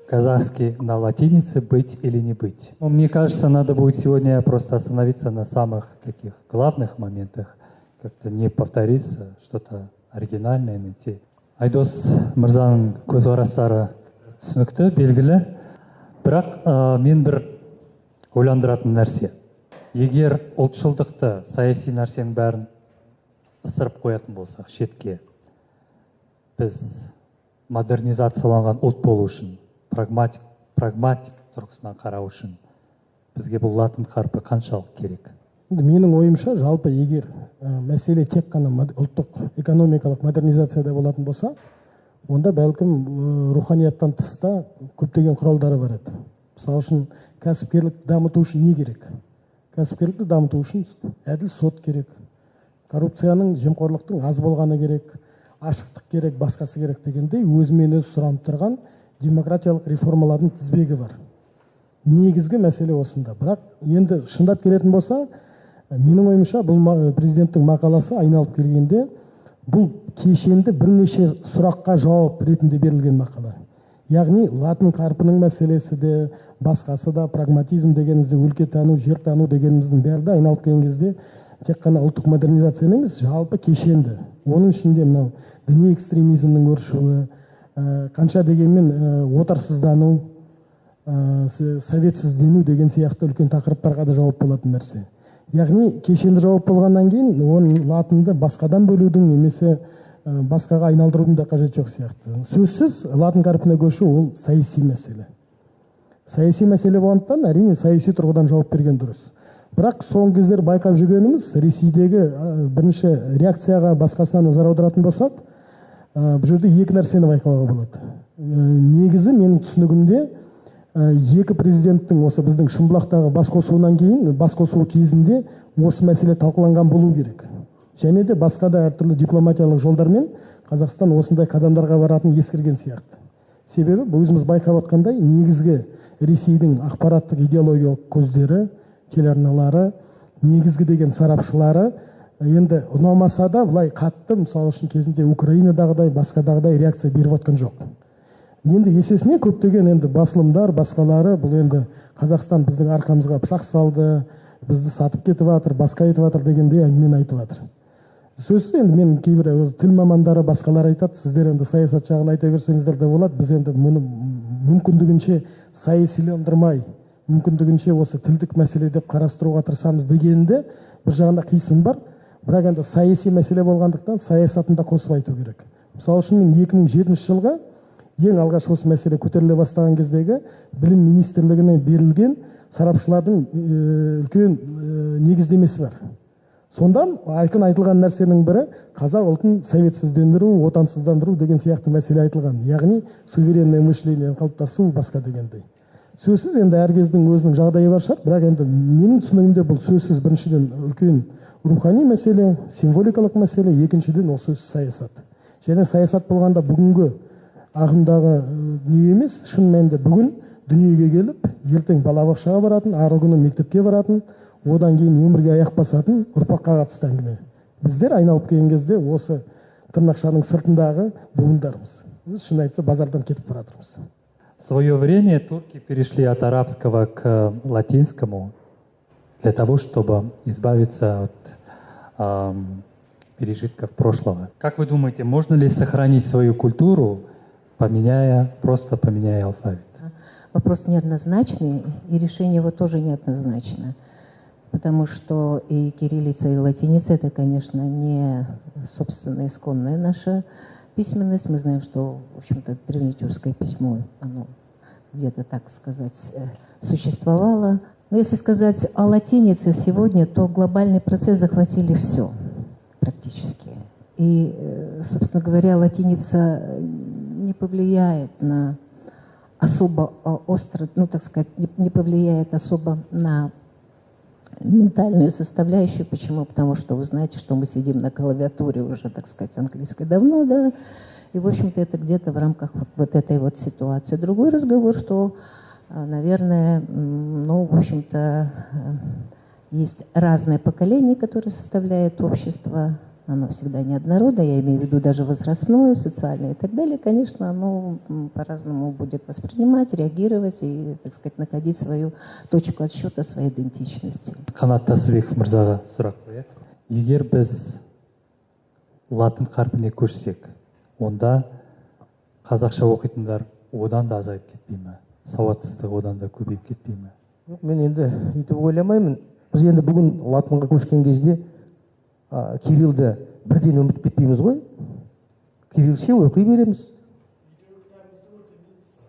Казахский на латинице «быть или не быть». Но мне кажется, надо будет сегодня просто остановиться на самых таких главных моментах, как-то не повториться, что-то оригинальное найти. Айдос мырзаның көзқарастары түсінікті, белгілі. Бірақ мен бір ойландыратын нәрсе. Егер ұлтшылдықты, саяси нәрсенің бәрін ысырып қоятын болсақ, шетке, біз модернизацияланған ұлт болу үшін, прагматик тұрғысынан қарау үшін бізге бұл латын қарпі қаншалық керек? Менің ойымша, жалпы егер мәселе тек қана ұлттық экономикалық модернизацияда болатын болса, онда бәлкім руханияттан тыста көптеген құралдары бар еді. Мысалы үшін кәсіпкерлікті дамыту үшін не керек? Кәсіпкерлікті дамыту үшін әділ сот керек, коррупцияның, жемқорлықтың аз болғаны керек, ашықтық керек, басқасы керек дегендей өзімен өзі сұранып тұрған демократиялық реформалардың тізбегі бар. Негізгі мәселе осында. Бірақ енді шындап келетін болса, менің ойымша бұл президенттің мақаласы айналып келгенде бұл кешенді бірнеше сұраққа жауап ретінде берілген мақала. Яғни латын қарпінің мәселесі де, басқасы да, прагматизм дегенімізде, өлкетану, жертану дегеніміздің бәрі де айналып келген кезде тек қана ұлттық модернизация емес, жалпы кешенді. Оның ішінде мынау діни экстремизмнің өршуі, қанша дегенмен отарсыздану, советсіздену деген сияқты үлкен тақырыптарға да жауап болатын нәрсе. Яғни кешенді жауап болғаннан кейін оның латынды басқадан бөлудің немесе басқаға айналдырудың да қажет жоқ сияқты. Сөзсіз латын қарпіне көшу ол саяси мәселе. Саяси мәселе болғандықтан әрине саяси тұрғыдан жауап берген дұрыс. Бірақ соңғы кездері байқап жүргеніміз, Ресейдегі бірінші реакцияға басқасына назар аударатын болсақ, бұл жерде екі нәрсені байқауға болады. Негізі менің түсінігімде екі президенттің осы біздің Шымбұлақтағы басқосуынан кейін, басқосуы кезінде осы мәселе талқыланған болу керек. Және де басқа да әртүрлі дипломатиялық жолдармен Қазақстан осындай қадамдарға баратын ескерген сияқты. Себебі өзіміз байқап отқандай, негізгі Ресейдің ақпараттық идеологиялық көздері, телеарналары, негізгі деген сарапшылары енді ұнамаса да былай қатты, мысалы үшін кезінде Украинадағыдай, басқадағыдай реакция беріп отқан жоқ. Енді есесіне көптеген енді басылымдар, басқалары бұл енді Қазақстан біздің арқамызға пышақ салды, бізді сатып кетіп жатыр, басқа етіп жатыр дегендей әңгімені айтып жатыр. Сөзсіз енді мен кейбір тіл мамандары басқалар айтады, сіздер енді саясат жағын айта берсеңіздер де болады, біз енді мұны мүмкіндігінше саясиландырмай, мүмкіндігінше осы тілдік мәселе деп қарастыруға тырысамыз дегенде бір жағында қисын бар. Бірақ енді саяси мәселе болғандықтан саясатын да қосып айту керек. Мысалы үшін мен 2007 жылға ең алғаш осы мәселе көтеріле бастаған кездегі білім министрлігіне берілген сарапшылардың үлкен негіздемесі бар. Сонда айқын айтылған нәрсенің бірі қазақ ұлтын советсіздендіру, отансыздандыру деген сияқты мәселе айтылған. Яғни суверенное мышление қалыптасу басқа дегендей. Сөзсіз енді әр кездің өзінің жағдайы бар шығар, бірақ енді менің түсінігімде бұл сөзсіз біріншіден үлкен рухани мәселе, символикалық мәселе, екіншіден ол сөзсіз саясат. Және саясат болғанда бүгінгі ағымдағы дүние емес, шын мәнінде бүгін дүниеге келіп, ертең балабақшаға баратын, ары күні мектепке баратын, одан кейін өмірге аяқ басатын ұрпаққа қатысты әңгіме. Біздер айналып келген кезде осы тырнақшаның сыртындағы буындармыз. Біз шын айтса базардан кетіп бара жатырмыз. В свое время турки перешли от арабского к латинскому для того, чтобы избавиться от пережитков прошлого. Как вы думаете, можно ли сохранить свою культуру, просто поменяя алфавит? Вопрос неоднозначный, и решение его тоже неоднозначно. Потому что и кириллица, и латиница — это, конечно, не собственно исконная наша письменность. Мы знаем, что, в общем-то, древнетюркское письмо, оно где-то, так сказать, существовало. Но если сказать о латинице сегодня, то глобальный процесс захватили все практически. И, собственно говоря, латиница не повлияет на особо остро, так сказать, не повлияет особо на ментальную составляющую. Почему? Потому что вы знаете, что мы сидим на клавиатуре уже, так сказать, английской давно, да, и, в общем-то, это где-то в рамках вот этой вот ситуации. Другой разговор, что, наверное, в общем-то, есть разное поколение, которое составляет общество. Оно всегда неоднородное, я имею в виду даже возрастное, социальное и так далее. Конечно, оно по-разному будет воспринимать, реагировать и, так сказать, находить свою точку отсчета своей идентичности. Қанат Тасыбеков мырзаға сұрақ қояйық. Егер біз латын қарпіне көшсек, онда қазақша оқитындар одан да азайып кетпей ме? Сауатсыздық одан да көбейіп кетпей ме? Мен енді өйтіп ойламаймын. Біз енді бүгін латынға көшкен кезде кириллді бірден ұмытып кетпейміз ғой. Кириллше оқи береміз.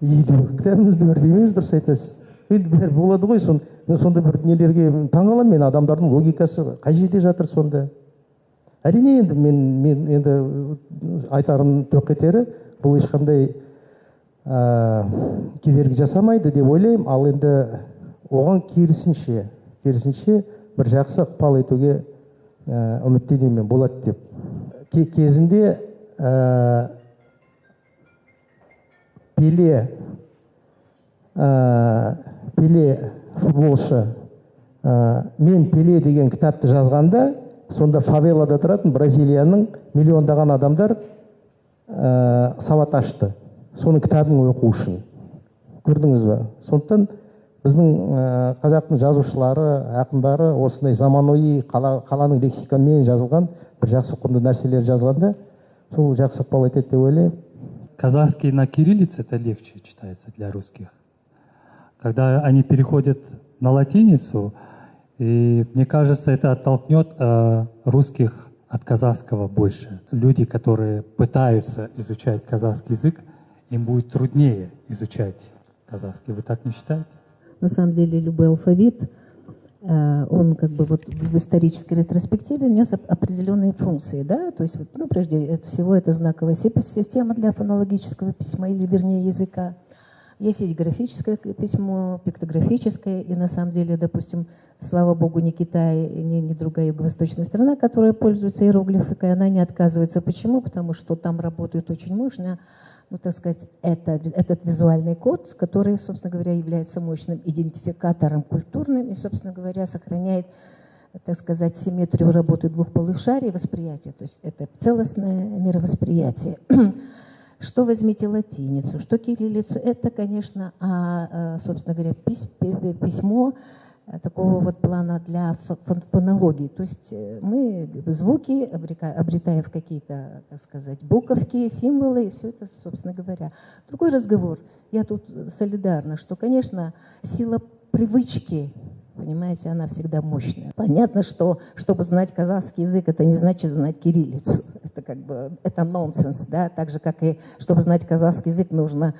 Кітабымызды өртемейміз, дұрыс айтасыз. Енді бәрі болады ғой. Мен сонда бір нелерге таңғаламын, мен адамдардың логикасы қай жерде жатыр сонда. Әрине енді мен енді айтарым тоқ етері, бұл ешқандай кедергі жасамайды деп ойлаймын, ал енді оған керісінше бір жақсы ықпал етуге үміттенемін болады деп. Кезінде Пеле футболшы мен Пеле деген кітапты жазғанда, сонда фавелада тұратын Бразилияның миллиондаған адамдар сауат ашты. Соның кітабын оқу үшін. Көрдіңіз бе? Сондықтан біздің қазақтың жазушылары, ақындары осындай заманауи қаланың лексикамен жазылған бір жақсы құнды нәрселер жазғанда, сол жақсы ықпал етеді деп ойлаймын. Казахский на кириллице это легче читается для русских. Когда они переходят на латиницу, и мне кажется, это оттолкнет русских от казахского больше. Люди, которые пытаются изучать казахский язык, им будет труднее изучать казахский. Вы так не считаете? На самом деле любой алфавит, он как бы вот в исторической ретроспективе внес определенные функции, да, то есть, ну, прежде всего это знаковая система для фонологического письма, или вернее языка. Есть и графическое письмо, пиктографическое, и на самом деле, допустим, слава богу, не Китай, не другая юго-восточная страна, которая пользуется иероглификой, она не отказывается. Почему? Потому что там работает очень мощно, ну, так сказать, этот визуальный код, который, собственно говоря, является мощным идентификатором культурным и, собственно говоря, сохраняет, так сказать, симметрию работы двух полушарий восприятия, то есть это целостное мировосприятие. Что возьмите латиницу, что кириллицу, это, конечно, собственно говоря, письмо такого вот плана для фонологии. То есть мы звуки обретаем в какие-то, так сказать, буковки, символы, и все это, собственно говоря. Другой разговор. Я тут солидарна, что, конечно, сила привычки, понимаете, она всегда мощная. Понятно, что чтобы знать казахский язык, это не значит знать кириллицу. Это как бы, это нонсенс, да, так же, как и чтобы знать казахский язык, нужно,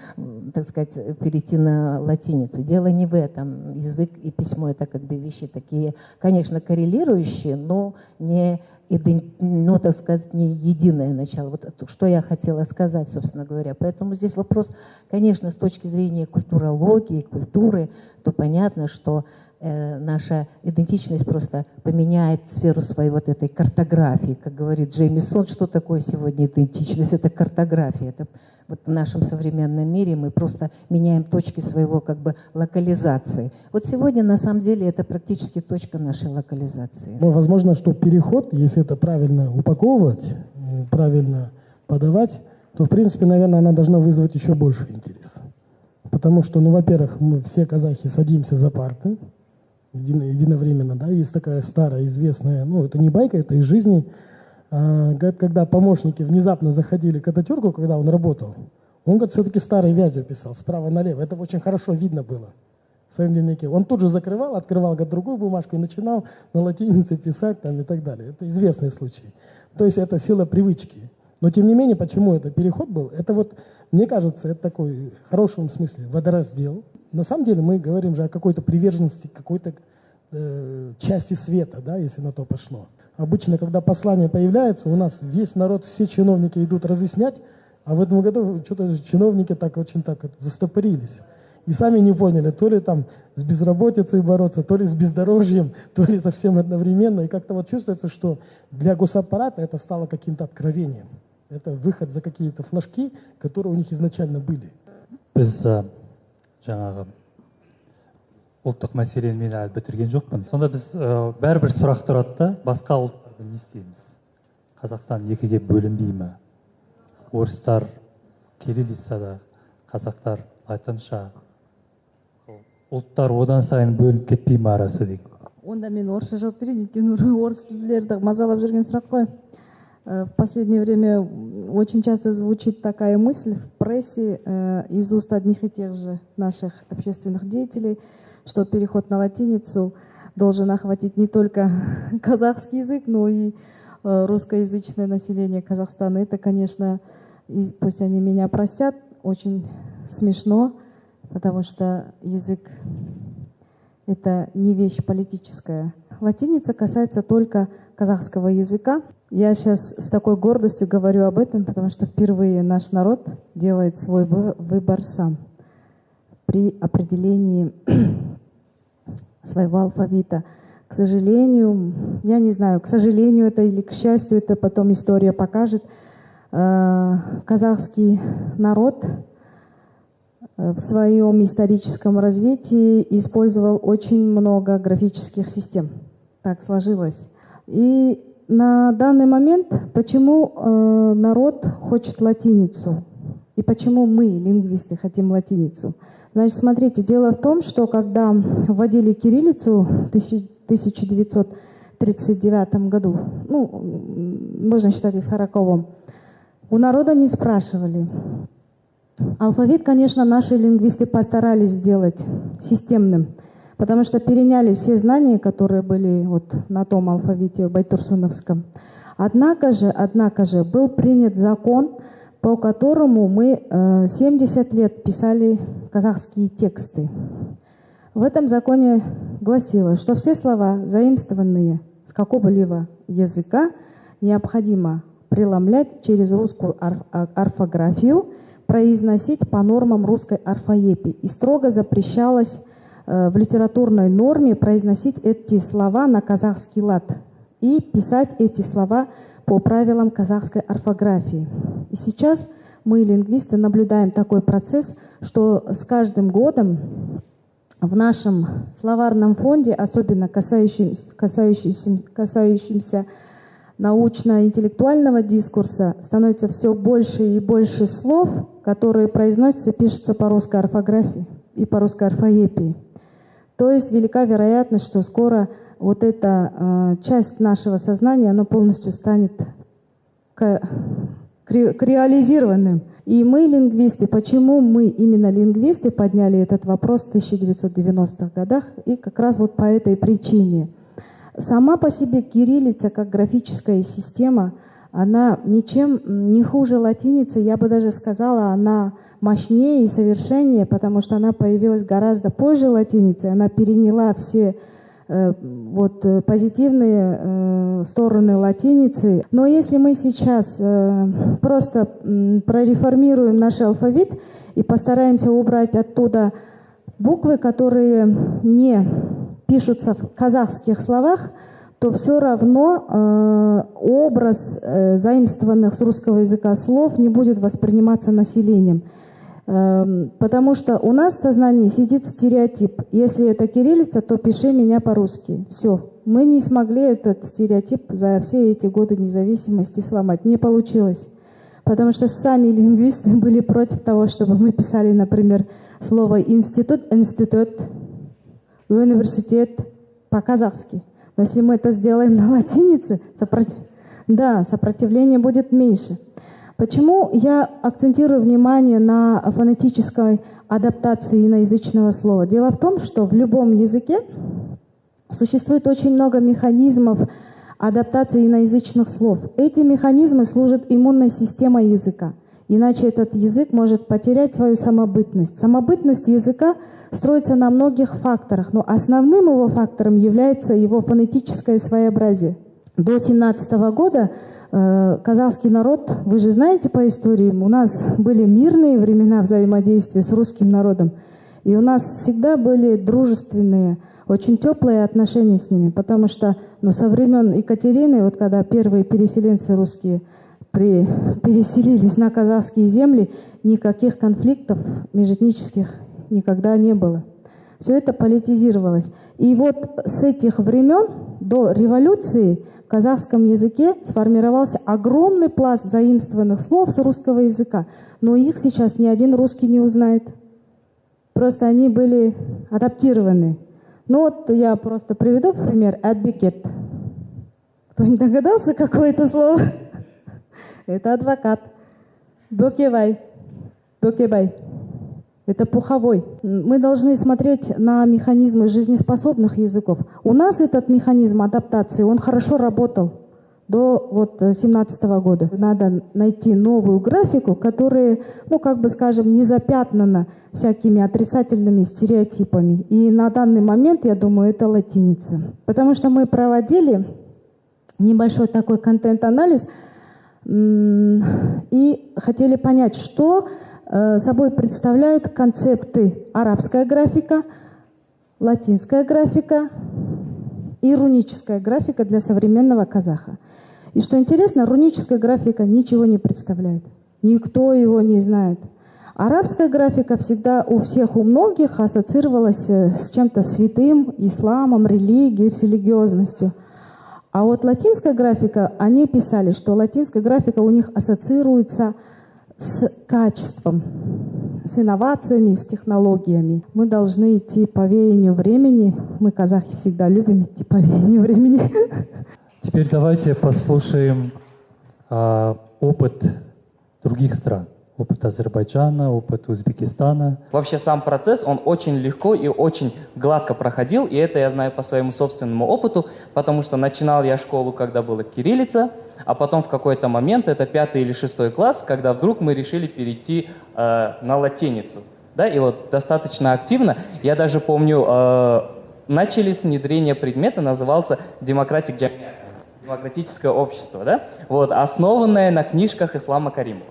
так сказать, перейти на латиницу. Дело не в этом. Язык и письмо — это как бы вещи такие, конечно, коррелирующие, но не, ну, так сказать, не единое начало. Вот что я хотела сказать, собственно говоря. Поэтому здесь вопрос, конечно, с точки зрения культурологии, культуры, то понятно, что наша идентичность просто поменяет сферу своей вот этой картографии. Как говорит Джеймисон, что такое сегодня идентичность? Это картография. Это вот в нашем современном мире мы просто меняем точки своего как бы локализации. Вот сегодня на самом деле это практически точка нашей локализации. Ну, возможно, что переход, если это правильно упаковывать, правильно подавать, то, в принципе, наверное, она должна вызвать еще больше интереса. Потому что, ну, во-первых, мы все казахи садимся за парты единовременно, да, есть такая старая, известная, ну, это не байка, это из жизни, когда помощники внезапно заходили к Ататюрку, когда он работал, он, говорит, все-таки старой вязью писал, справа налево, это очень хорошо видно было в своем дневнике. Он тут же закрывал, открывал, говорит, другую бумажку и начинал на латинице писать там и так далее. Это известный случай. То есть это сила привычки. Но, тем не менее, почему это переход был, это вот, мне кажется, это такой, в хорошем смысле, водораздел. На самом деле мы говорим же о какой-то приверженности, какой-то части света, да, если на то пошло. Обычно, когда послание появляется, у нас весь народ, все чиновники идут разъяснять, а в этом году что-то чиновники так очень так застопорились. И сами не поняли, то ли там с безработицей бороться, то ли с бездорожьем, то ли совсем одновременно. И как-то вот чувствуется, что для госаппарата это стало каким-то откровением. Это выход за какие-то флажки, которые у них изначально были. Біз жаңағы ұлттық мәселені мен әлі бітірген жоқпын. Сонда біз бәрібір сұрақ тұрады да, басқа ұлттарды не істейміз? Қазақстан екіге бөлінбей ме? Орыстар кириллицада, қазақтар латынша. Ұлттар одан сайын бөлініп кетпей ме арасы деген? Онда мен орысша жауап берейін, өйткені орыс тілділерді мазалап жүрген сұрақ қой. В последнее время очень часто звучит такая мысль в прессе из уст одних и тех же наших общественных деятелей, что переход на латиницу должен охватить не только казахский язык, но и русскоязычное население Казахстана. Это, конечно, пусть они меня простят, очень смешно, потому что язык — это не вещь политическая. Латиница касается только казахского языка. Я сейчас с такой гордостью говорю об этом, потому что впервые наш народ делает свой выбор сам при определении своего алфавита. К сожалению, я не знаю, к сожалению это или к счастью, это потом история покажет, казахский народ в своем историческом развитии использовал очень много графических систем. Так сложилось. И на данный момент, почему народ хочет латиницу? И почему мы, лингвисты, хотим латиницу? Значит, смотрите, дело в том, что когда вводили кириллицу в 1939 году, можно считать и в 1940-м, у народа не спрашивали. Алфавит, конечно, наши лингвисты постарались сделать системным, потому что переняли все знания, которые были вот на том алфавите байтурсуновском. Однако же был принят закон, по которому мы 70 лет писали казахские тексты. В этом законе гласилось, что все слова, заимствованные с какого-либо языка, необходимо преломлять через русскую орфографию, произносить по нормам русской орфоепии. И строго запрещалось в литературной норме произносить эти слова на казахский лад и писать эти слова по правилам казахской орфографии. И сейчас мы, лингвисты, наблюдаем такой процесс, что с каждым годом в нашем словарном фонде, особенно касающимся научно-интеллектуального дискурса, становится все больше и больше слов, которые произносятся, пишутся по русской орфографии и по русской орфоепии. То есть велика вероятность, что скоро вот эта часть нашего сознания, она полностью станет к реализированным. И мы, лингвисты, почему мы, именно лингвисты, подняли этот вопрос в 1990-х годах? И как раз вот по этой причине. Сама по себе кириллица, как графическая система, она ничем не хуже латиницы, я бы даже сказала, она мощнее и совершеннее, потому что она появилась гораздо позже латиницы, она переняла все позитивные стороны латиницы. Но если мы сейчас просто прореформируем наш алфавит и постараемся убрать оттуда буквы, которые не пишутся в казахских словах, то все равно образ заимствованных с русского языка слов не будет восприниматься населением. Потому что у нас в сознании сидит стереотип. Если это кириллица, то пиши меня по-русски. Все. Мы не смогли этот стереотип за все эти годы независимости сломать. Не получилось. Потому что сами лингвисты были против того, чтобы мы писали, например, слово институт, университет по-казахски. Но если мы это сделаем на латинице, сопротивление будет меньше. Почему я акцентирую внимание на фонетической адаптации иноязычного слова? Дело в том, что в любом языке существует очень много механизмов адаптации иноязычных слов. Эти механизмы служат иммунной системой языка. Иначе этот язык может потерять свою самобытность. Самобытность языка строится на многих факторах, но основным его фактором является его фонетическое своеобразие. До 1917 года казахский народ, вы же знаете по истории, у нас были мирные времена взаимодействия с русским народом, и у нас всегда были дружественные, очень теплые отношения с ними, потому что со времен Екатерины, вот когда первые переселенцы русские переселились на казахские земли, никаких конфликтов межэтнических никогда не было. Все это политизировалось. И вот с этих времен до революции в казахском языке сформировался огромный пласт заимствованных слов с русского языка. Но их сейчас ни один русский не узнает. Просто они были адаптированы. Ну вот я просто приведу в пример адвокат. Кто-нибудь догадался, какое это слово? Это адвокат. Бөкебай. Бөкебай. Это пуховой. Мы должны смотреть на механизмы жизнеспособных языков. У нас этот механизм адаптации, он хорошо работал до 2017 года. Надо найти новую графику, которая, не запятнана всякими отрицательными стереотипами. И на данный момент, я думаю, это латиница. Потому что мы проводили небольшой такой контент-анализ и хотели понять, что собой представляют концепты арабская графика, латинская графика и руническая графика для современного казаха. И что интересно, руническая графика ничего не представляет. Никто его не знает. Арабская графика всегда у всех, у многих ассоциировалась с чем-то святым, исламом, религией, с религиозностью. А вот латинская графика, они писали, что латинская графика у них ассоциируется с качеством, с инновациями, с технологиями. Мы должны идти по веянию времени. Мы, казахи, всегда любим идти по веянию времени. Теперь давайте послушаем опыт других стран. Опыт Азербайджана, опыт Узбекистана. Вообще сам процесс, он очень легко и очень гладко проходил, и это я знаю по своему собственному опыту, потому что начинал я школу, когда была кириллица, а потом в какой-то момент, это 5 или 6 класс, когда вдруг мы решили перейти на латиницу. Да, и вот достаточно активно, я даже помню, начали с внедрения предмета, назывался «Демократик Джамия», демократическое общество, да? Вот, основанное на книжках Ислама Каримова.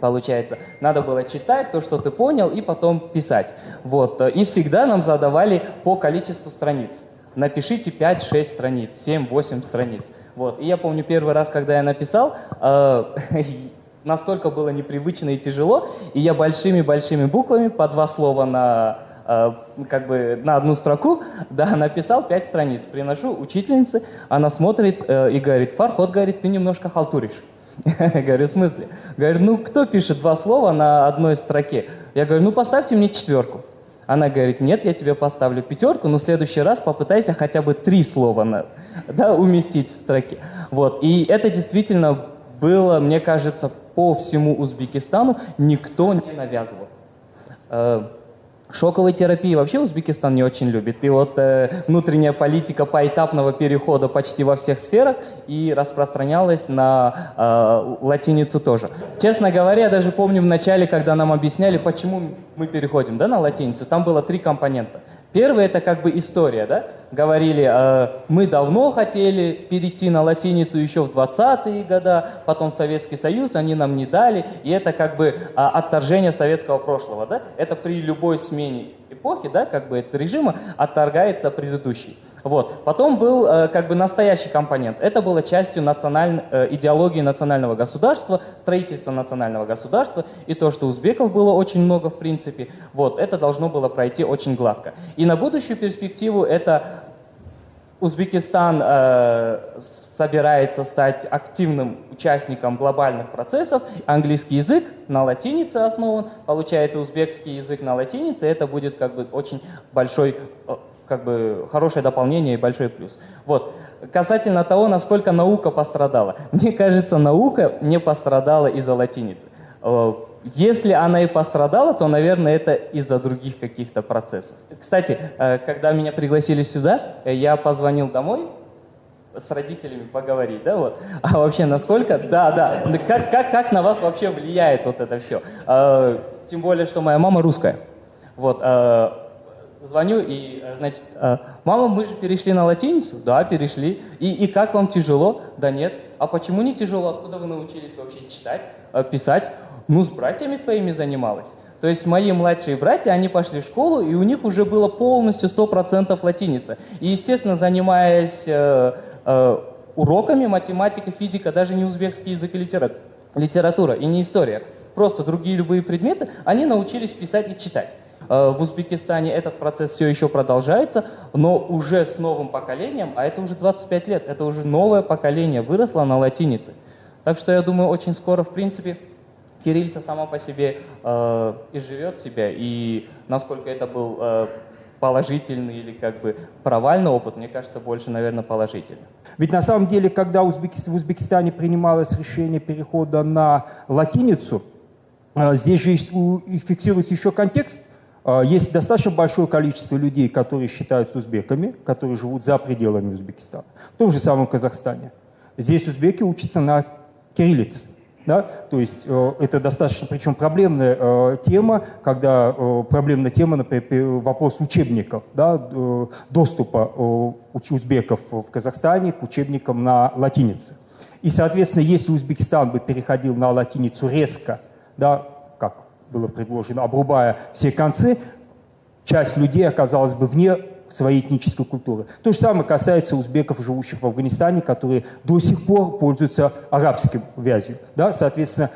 Получается, надо было читать то, что ты понял, и потом писать. Вот. И всегда нам задавали по количеству страниц. Напишите 5-6 страниц, 7-8 страниц. Вот. И я помню первый раз, когда я написал, настолько было непривычно и тяжело, и я большими-большими буквами по 2 слова на одну строку, да, написал 5 страниц. Приношу учительнице, она смотрит и говорит: Фархот, говорит, ты немножко халтуришь. Говорю, в смысле? Говорю, кто пишет 2 слова на одной строке? Я говорю, поставьте мне 4. Она говорит, нет, я тебе поставлю 5, но в следующий раз попытайся хотя бы 3 слова уместить в строке. Вот. И это действительно было, мне кажется, по всему Узбекистану никто не навязывал. Шоковой терапии вообще Узбекистан не очень любит. И вот внутренняя политика поэтапного перехода почти во всех сферах и распространялась на латиницу тоже. Честно говоря, я даже помню в начале, когда нам объясняли, почему мы переходим на латиницу, там было 3 компонента. Первый — это история, да? Говорили, мы давно хотели перейти на латиницу еще в 20-е годы, потом Советский Союз, они нам не дали, и это отторжение советского прошлого, да? Это при любой смене эпохи, да, это режима, отторгается предыдущий. Вот. Потом был настоящий компонент. Это было частью идеологии национального государства, строительства национального государства, и то, что узбеков было очень много в принципе, вот, это должно было пройти очень гладко. И на будущую перспективу это Узбекистан собирается стать активным участником глобальных процессов. Английский язык на латинице основан, получается узбекский язык на латинице, это будет очень большой, хорошее дополнение и большой плюс. Вот. Касательно того, насколько наука пострадала. Мне кажется, наука не пострадала из-за латиницы. Если она и пострадала, то, наверное, это из-за других каких-то процессов. Кстати, когда меня пригласили сюда, я позвонил домой с родителями поговорить, да, вот. А вообще насколько, да, как на вас вообще влияет вот это все? Тем более, что моя мама русская. Вот. Звоню и, значит, мама, мы же перешли на латиницу? Да, перешли. И как вам тяжело? Да нет. А почему не тяжело? Откуда вы научились вообще читать, писать? С братьями твоими занималась. То есть мои младшие братья, они пошли в школу, и у них уже было полностью 100% латиница. И, естественно, занимаясь уроками математика, физика, даже не узбекский язык и литература, и не история, просто другие любые предметы, они научились писать и читать. В Узбекистане этот процесс все еще продолжается, но уже с новым поколением, а это уже 25 лет, это уже новое поколение выросло на латинице. Так что я думаю, очень скоро, в принципе, кириллица сама по себе изживет себя, и насколько это был положительный или как бы провальный опыт, мне кажется, больше, наверное, положительный. Ведь на самом деле, когда в Узбекистане принималось решение перехода на латиницу, здесь же фиксируется еще контекст. Есть достаточно большое количество людей, которые считаются узбеками, которые живут за пределами Узбекистана. В том же самом Казахстане. Здесь узбеки учатся на кириллице. Да? То есть это достаточно, причем проблемная тема, когда проблемная тема, например, вопрос учебников, да? Доступа узбеков в Казахстане к учебникам на латинице. И, соответственно, если Узбекистан бы переходил на латиницу резко, да, как было предложено, обрубая все концы, часть людей оказалась бы вне своей этнической культуры. То же самое касается узбеков, живущих в Афганистане, которые до сих пор пользуются арабским вязью. Да? Соответственно,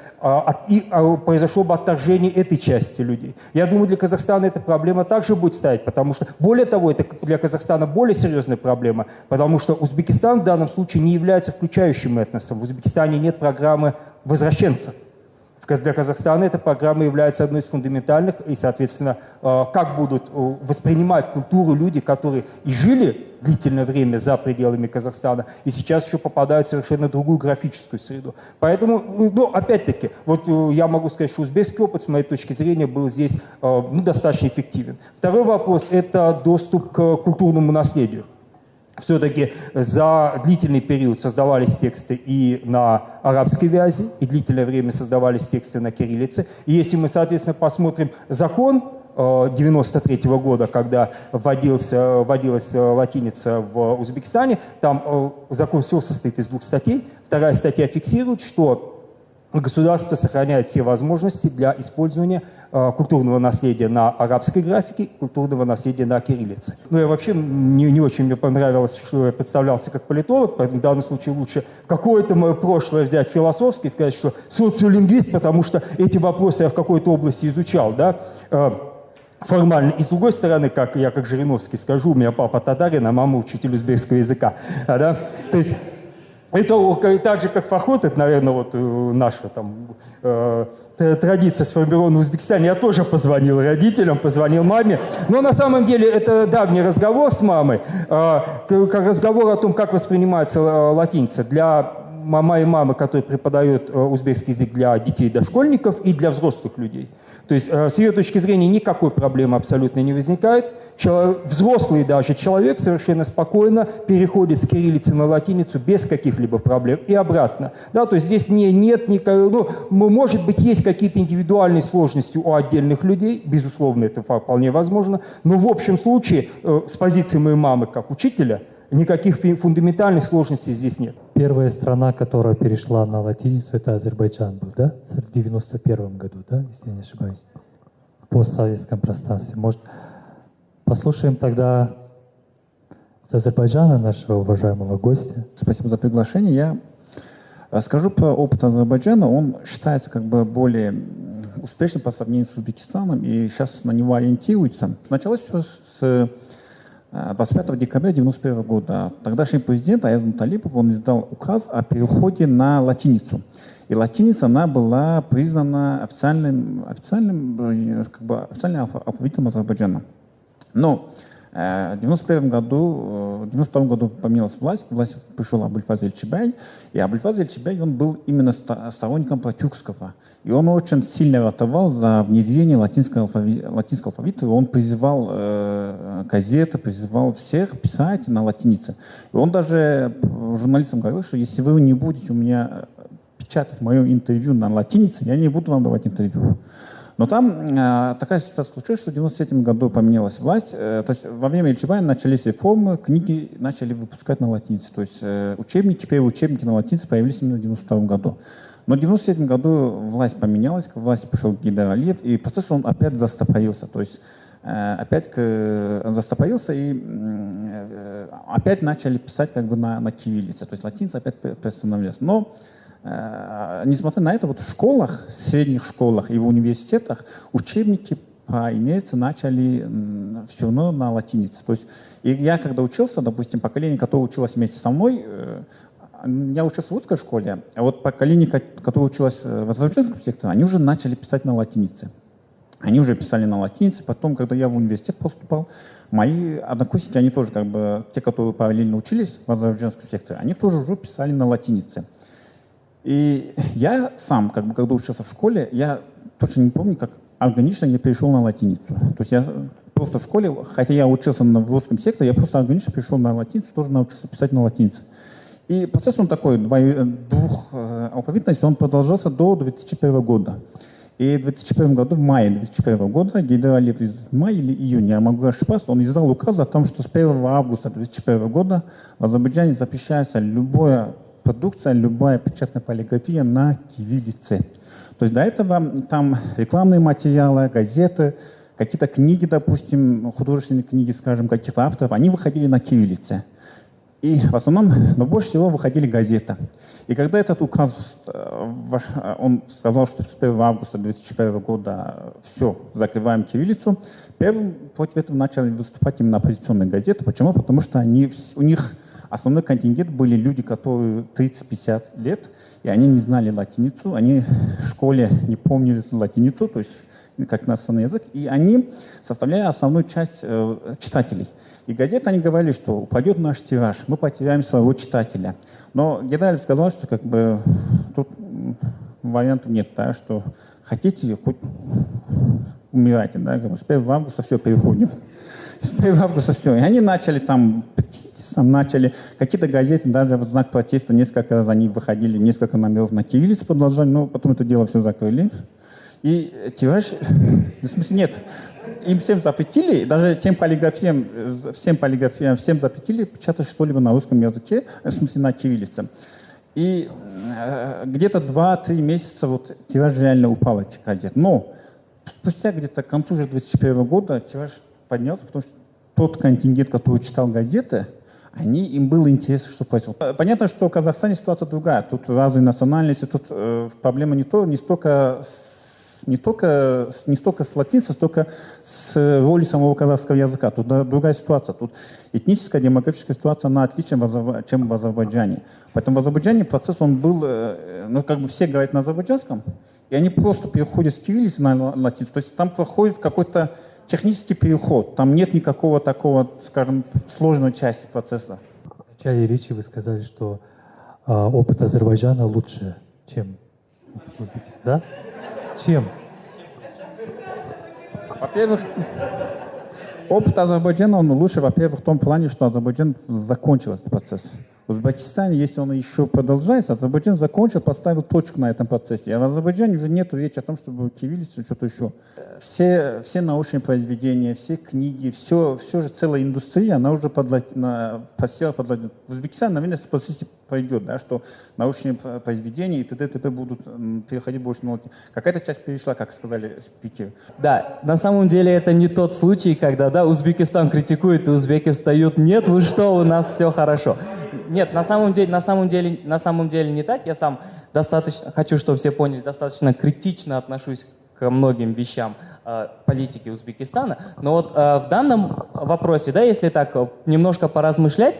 произошло бы отторжение этой части людей. Я думаю, для Казахстана эта проблема также будет стоять, потому что, более того, это для Казахстана более серьезная проблема, потому что Узбекистан в данном случае не является включающим этносом. В Узбекистане нет программы возвращенцев. Для Казахстана эта программа является одной из фундаментальных, и, соответственно, как будут воспринимать культуру люди, которые и жили длительное время за пределами Казахстана, и сейчас еще попадают в совершенно другую графическую среду. Поэтому, ну, опять-таки, вот я могу сказать, что узбекский опыт, с моей точки зрения, был здесь достаточно эффективен. Второй вопрос – это доступ к культурному наследию. Все-таки за длительный период создавались тексты и на арабской вязи, и длительное время создавались тексты на кириллице. И если мы, соответственно, посмотрим закон 1993 года, когда вводилась латиница в Узбекистане, там закон всего состоит из 2 статей. Вторая статья фиксирует, что государство сохраняет все возможности для использования культурного наследия на арабской графике, культурного наследия на кириллице. Ну, я вообще не очень мне понравилось, что я представлялся как политолог, поэтому в данном случае лучше какое-то мое прошлое взять философски и сказать, что социолингвист, потому что эти вопросы я в какой-то области изучал, да, формально. И с другой стороны, как я как Жириновский скажу, у меня папа татарин, а мама учитель узбекского языка. Да? То есть это так же, как Фахот, это, наверное, вот наша там традиция сформирована в Узбекистане. Я тоже позвонил родителям, позвонил маме. Но на самом деле это давний разговор с мамой, разговор о том, как воспринимается латиница для моей мамы, которая преподает узбекский язык для детей, дошкольников и для взрослых людей. То есть с ее точки зрения никакой проблемы абсолютно не возникает. Взрослый даже человек совершенно спокойно переходит с кириллицы на латиницу без каких-либо проблем и обратно. Да, то есть здесь нет никакого, может быть, есть какие-то индивидуальные сложности у отдельных людей, безусловно, это вполне возможно, но в общем случае с позиции моей мамы как учителя никаких фундаментальных сложностей здесь нет. Первая страна, которая перешла на латиницу, это Азербайджан был, да? В 91 году, да, если я не ошибаюсь, в постсоветском пространстве. Может, послушаем тогда с Азербайджана нашего уважаемого гостя. Спасибо за приглашение. Я расскажу про опыт Азербайджана. Он считается как бы более успешным по сравнению с Узбекистаном, и сейчас на него ориентируется. Началось с 25 декабря 1991 года. Тогдашний президент Аяз Муталипов, он издал указ о переходе на латиницу. И латиница, она была признана официальным алфавитом Азербайджана. Но в 1991 году поменялась власть пришел Абульфаз Эльчибай, и Абульфаз Эльчибай, он был именно сторонником протюркского. И он очень сильно ратовал за внедрение латинского алфавита, и он призывал газеты, призывал всех писать на латинице. И он даже журналистам говорил, что если вы не будете у меня печатать мое интервью на латинице, я не буду вам давать интервью. Но там такая ситуация случилась, что в 1993 году поменялась власть. То есть во время Эльчибая начались реформы, книги начали выпускать на латинице. То есть первые учебники на латинице появились именно в 1992 году. Но в 1997 году власть поменялась, к власти пришел Гейдар Алиев, и процесс он опять застопорился. То есть опять застопорился, и опять начали писать как бы на кириллице. То есть латиница опять приостановилась. Но несмотря на это, вот в школах, в средних школах и в университетах учебники по инерции начали все равно на латинице. То есть и я когда учился, допустим, поколение, которое училось вместе со мной, я учился в русской школе, а вот поколение, которое училось в азербайджанском секторе, они уже начали писать на латинице. Они уже писали на латинице. Потом, когда я в университет поступал, мои однокурсники, они тоже, как бы, те, которые параллельно учились в азербайджанском секторе, они тоже уже писали на латинице. И я сам, как бы, когда учился в школе, я точно не помню, как органично я перешел на латиницу. То есть я просто в школе, хотя я учился в русском секторе, я просто органично перешел на латиницу, тоже научился писать на латинице. И процесс он такой, двухалфавитности, он продолжался до 2001 года. И в 2001 году, в мае 2001 года, генералит из мая или июня, я могу ошибаться, он издал указ о том, что с 1 августа 2001 года в Азербайджане запрещается любая продукция, любая печатная полиграфия на кириллице. То есть до этого там рекламные материалы, газеты, какие-то книги, допустим, художественные книги, скажем, каких-то авторов, они выходили на кириллице. И в основном, но больше всего выходили газеты. И когда этот указ, он сказал, что с 1 августа 2001 года все, закрываем кириллицу, первым против этого начали выступать именно оппозиционные газеты. Почему? Потому что у них основной контингент были люди, которые 30-50 лет, и они не знали латиницу, они в школе не помнили латиницу, то есть как иностранный язык, и они составляли основную часть читателей. И газеты, они говорили, что упадет наш тираж, мы потеряем своего читателя. Но Гедалев сказал, что как бы тут вариантов нет, да, что хотите, хоть умирайте, да, как бы с 1 августа все переходим. С 1 августа все. И они начали там начали какие-то газеты, даже в знак протеста несколько раз они выходили, несколько номеров на кириллице продолжали, но потом это дело все закрыли. И тираж, в смысле, нет, им всем запретили, даже всем полиграфиям, всем запретили печатать что-либо на русском языке, в смысле на кириллице. И где-то 2-3 месяца вот тираж реально упал этих газет. Но спустя где-то к концу уже 2001 года тираж поднялся, потому что тот контингент, который читал газеты, им было интересно, что происходит. Понятно, что в Казахстане ситуация другая. Тут разные национальности, тут проблема не столько с латиницей, столько с ролью самого казахского языка. Тут другая ситуация. Тут этническая, демографическая ситуация, она отлична, чем в Азербайджане. Поэтому в Азербайджане процесс, он был, как бы все говорят на азербайджанском, и они просто переходят с кириллицы на латиницу. То есть там проходит какой-то технический переход. Там нет никакого такого, скажем, сложной части процесса. В начале речи вы сказали, что опыт Азербайджана лучше, чем Узбекистан. Да? Чем? Во-первых, опыт Азербайджана, он лучше, во-первых, в том плане, что Азербайджан закончил этот процесс. В Узбекистане, если он еще продолжается, Азербайджан закончил, поставил точку на этом процессе. А в Азербайджане уже нет речи о том, чтобы кириллица, что-то еще. Все научные произведения, все книги, все же целая индустрия, она уже посела под латиницу. В Узбекистане, наверное, в процессе пойдет, да, что научные произведения и т.д. будут переходить больше на латиницу. Какая-то часть перешла, как сказали спикеры. Да, на самом деле это не тот случай, когда, да, Узбекистан критикует, и узбеки встают, нет, вы что, у нас все хорошо. Нет, на самом деле не так. Я сам достаточно, хочу, чтобы все поняли, достаточно критично отношусь ко многим вещам политики Узбекистана. Но вот в данном вопросе, да, если так немножко поразмышлять,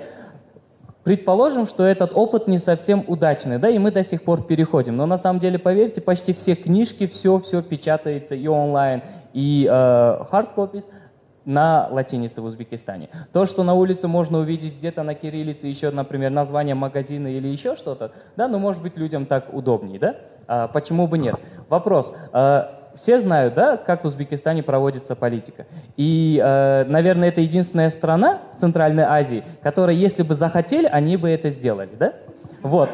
предположим, что этот опыт не совсем удачный, да, и мы до сих пор переходим. Но на самом деле, поверьте, почти все книжки, все печатается и онлайн, и hard-copies на латинице в Узбекистане. То, что на улице можно увидеть где-то на кириллице еще, например, название магазина или еще что-то, да, но может быть людям так удобнее, да? Почему бы нет? Вопрос. Все знают, да, как в Узбекистане проводится политика. И, наверное, это единственная страна в Центральной Азии, которая, если бы захотели, они бы это сделали, да? Вот.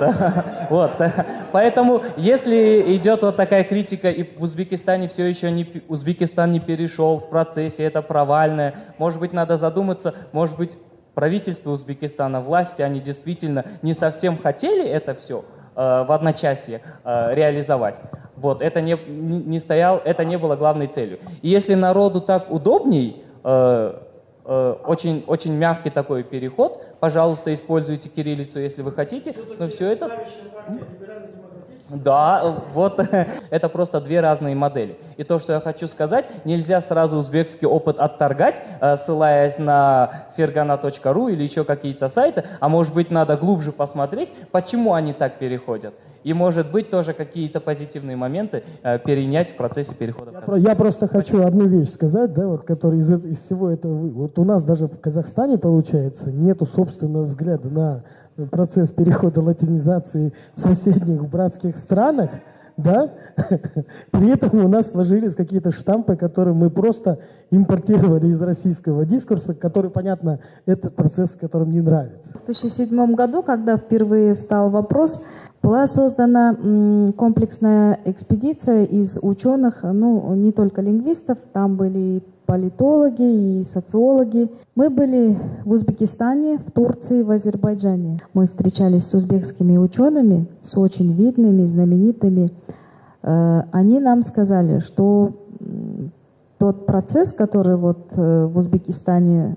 Поэтому, если идет вот такая критика, и в Узбекистане все еще Узбекистан не перешел в процессе, это провальное, может быть, надо задуматься, может быть, правительство Узбекистана, власти, они действительно не совсем хотели это все в одночасье реализовать. Вот, это не было главной целью. И если народу так удобней, очень, очень мягкий такой переход, пожалуйста, используйте кириллицу, если вы хотите, но все это... Да, вот это просто две разные модели. И то, что я хочу сказать, нельзя сразу узбекский опыт отторгать, ссылаясь на fergana.ru или еще какие-то сайты, а может быть надо глубже посмотреть, почему они так переходят. И может быть тоже какие-то позитивные моменты перенять в процессе перехода. Я просто хочу одну вещь сказать, да, вот, которая из всего этого... Вот у нас даже в Казахстане, получается, нету собственного взгляда на процесс перехода латинизации в соседних братских странах, да, при этом у нас сложились какие-то штампы, которые мы просто импортировали из российского дискурса, который, понятно, этот процесс, которым не нравится. В 2007 году, когда впервые встал вопрос, была создана комплексная экспедиция из ученых, ну, не только лингвистов, там были и политологи, и социологи. Мы были в Узбекистане, в Турции, в Азербайджане. Мы встречались с узбекскими учеными, с очень видными, знаменитыми. Они нам сказали, что тот процесс, который вот в Узбекистане,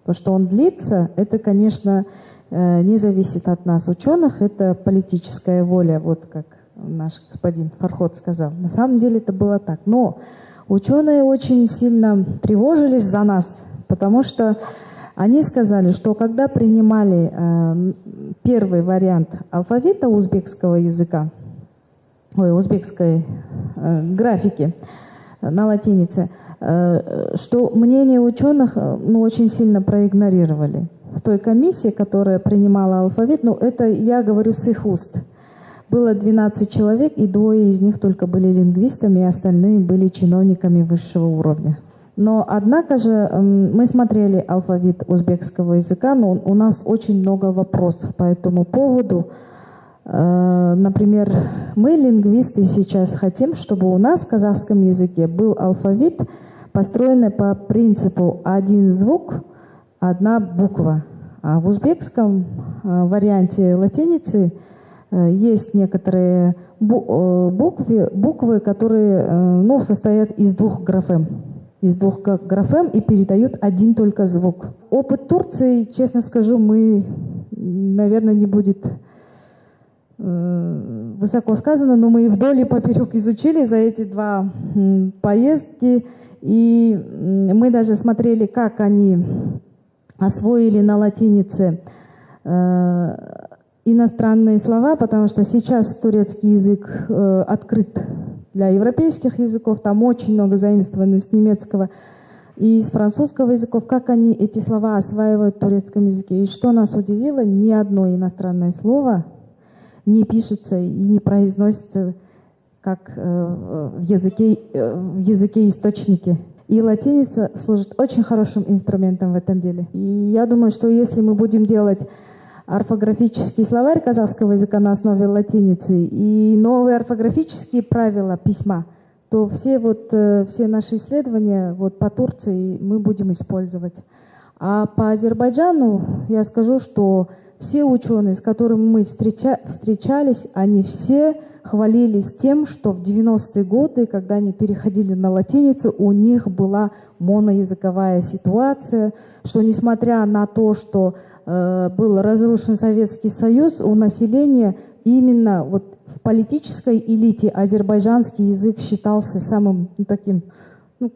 то, что он длится, это, конечно, не зависит от нас, ученых, это политическая воля, вот как наш господин Фарход сказал. На самом деле это было так. Но ученые очень сильно тревожились за нас, потому что они сказали, что когда принимали первый вариант алфавита узбекского языка, узбекской графики на латинице, что мнение ученых очень сильно проигнорировали. В той комиссии, которая принимала алфавит, это я говорю с их уст, было 12 человек, и 2 из них только были лингвистами, и остальные были чиновниками высшего уровня. Но, однако же, мы смотрели алфавит узбекского языка, но у нас очень много вопросов по этому поводу. Например, мы, лингвисты, сейчас хотим, чтобы у нас в казахском языке был алфавит, построенный по принципу один звук, одна буква. А в узбекском варианте латиницы есть некоторые буквы, которые состоят из 2 графем. Из 2 графем и передают один только звук. Опыт Турции, честно скажу, наверное, не будет высоко сказано, но мы и вдоль и поперек изучили за эти 2 поездки. И мы даже смотрели, как они освоили на латинице иностранные слова, потому что сейчас турецкий язык открыт для европейских языков, там очень много заимствований с немецкого и с французского языков, как они эти слова осваивают в турецком языке. И что нас удивило, ни одно иностранное слово не пишется и не произносится как в языке источники. И латиница служит очень хорошим инструментом в этом деле. И я думаю, что если мы будем делать орфографический словарь казахского языка на основе латиницы и новые орфографические правила письма, то все наши исследования по Турции мы будем использовать. А по Азербайджану я скажу, что все ученые, с которыми мы встречались, они все хвалились тем, что в 90-е годы, когда они переходили на латиницу, у них была моноязыковая ситуация, что несмотря на то, что был разрушен Советский Союз, у населения именно в политической элите азербайджанский язык считался самым таким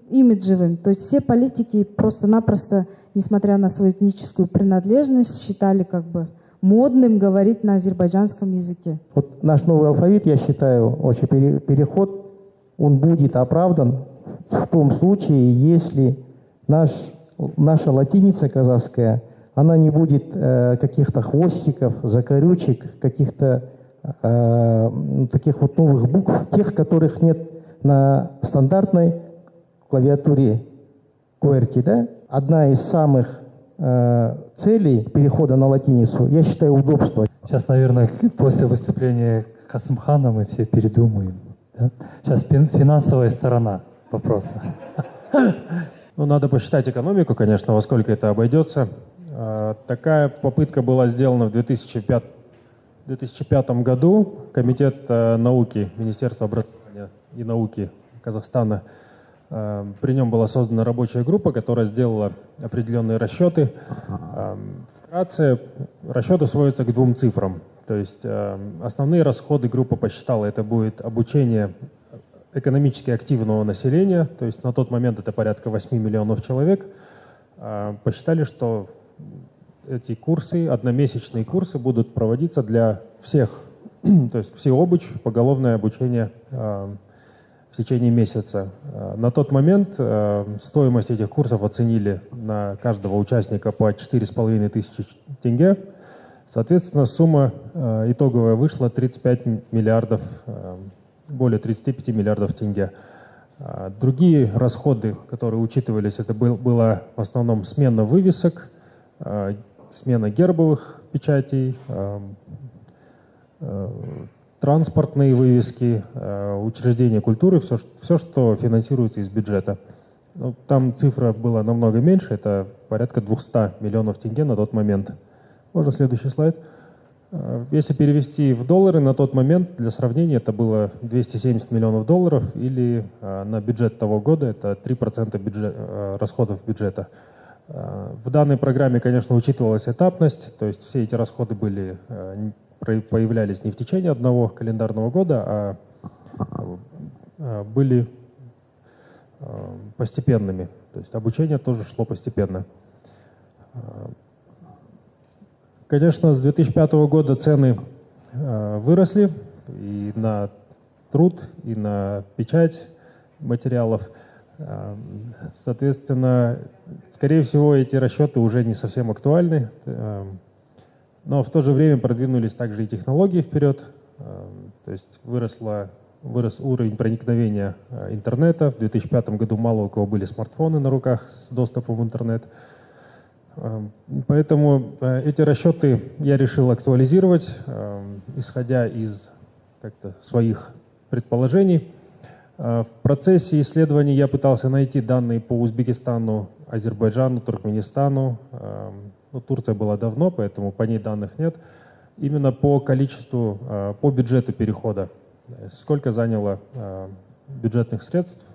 имиджевым. То есть все политики просто-напросто, несмотря на свою этническую принадлежность, считали модным говорить на азербайджанском языке. Вот наш новый алфавит, я считаю, вообще переход, он будет оправдан в том случае, если наша латиница казахская, она не будет каких-то хвостиков, закорючек, каких-то таких новых букв, тех, которых нет на стандартной клавиатуре QWERTY, да? Одна из самых целей перехода на латиницу, я считаю, удобство. Сейчас, наверное, после выступления Касымхана мы все передумаем. Да? Сейчас финансовая сторона вопроса. Надо посчитать экономику, конечно, во сколько это обойдется. Такая попытка была сделана в 2005 году. Комитет науки Министерства образования и науки Казахстана, при нем была создана рабочая группа, которая сделала определенные расчеты. Вкратце, расчеты сводятся к 2 цифрам. То есть основные расходы группа посчитала, это будет обучение экономически активного населения, то есть на тот момент это порядка 8 миллионов человек. Посчитали, что эти курсы, одномесячные курсы будут проводиться для всех, то есть всеобуч, поголовное обучение в течение месяца. На тот момент стоимость этих курсов оценили на каждого участника по 4500 тенге. Соответственно, сумма итоговая вышла 35 миллиардов, более 35 миллиардов тенге. Другие расходы, которые учитывались, это была в основном смена вывесок, смена гербовых печатей, транспортные вывески, учреждения культуры, все, что финансируется из бюджета. Ну, там цифра была намного меньше, это порядка 200 миллионов тенге на тот момент. Можно следующий слайд. Если перевести в доллары, на тот момент, для сравнения, это было 270 миллионов долларов, или на бюджет того года это 3% расходов бюджета. В данной программе, конечно, учитывалась этапность, то есть все эти расходы появлялись не в течение одного календарного года, а были постепенными. То есть обучение тоже шло постепенно. Конечно, с 2005 года цены выросли и на труд, и на печать материалов. Соответственно, скорее всего, эти расчеты уже не совсем актуальны. Но в то же время продвинулись также и технологии вперед. То есть вырос уровень проникновения интернета. В 2005 году мало у кого были смартфоны на руках с доступом в интернет. Поэтому эти расчеты я решил актуализировать, исходя из как-то своих предположений. В процессе исследований я пытался найти данные по Узбекистану, Азербайджану, Туркменистану. Ну, Турция была давно, поэтому по ней данных нет. Именно по количеству, по бюджету перехода. Сколько заняло бюджетных средств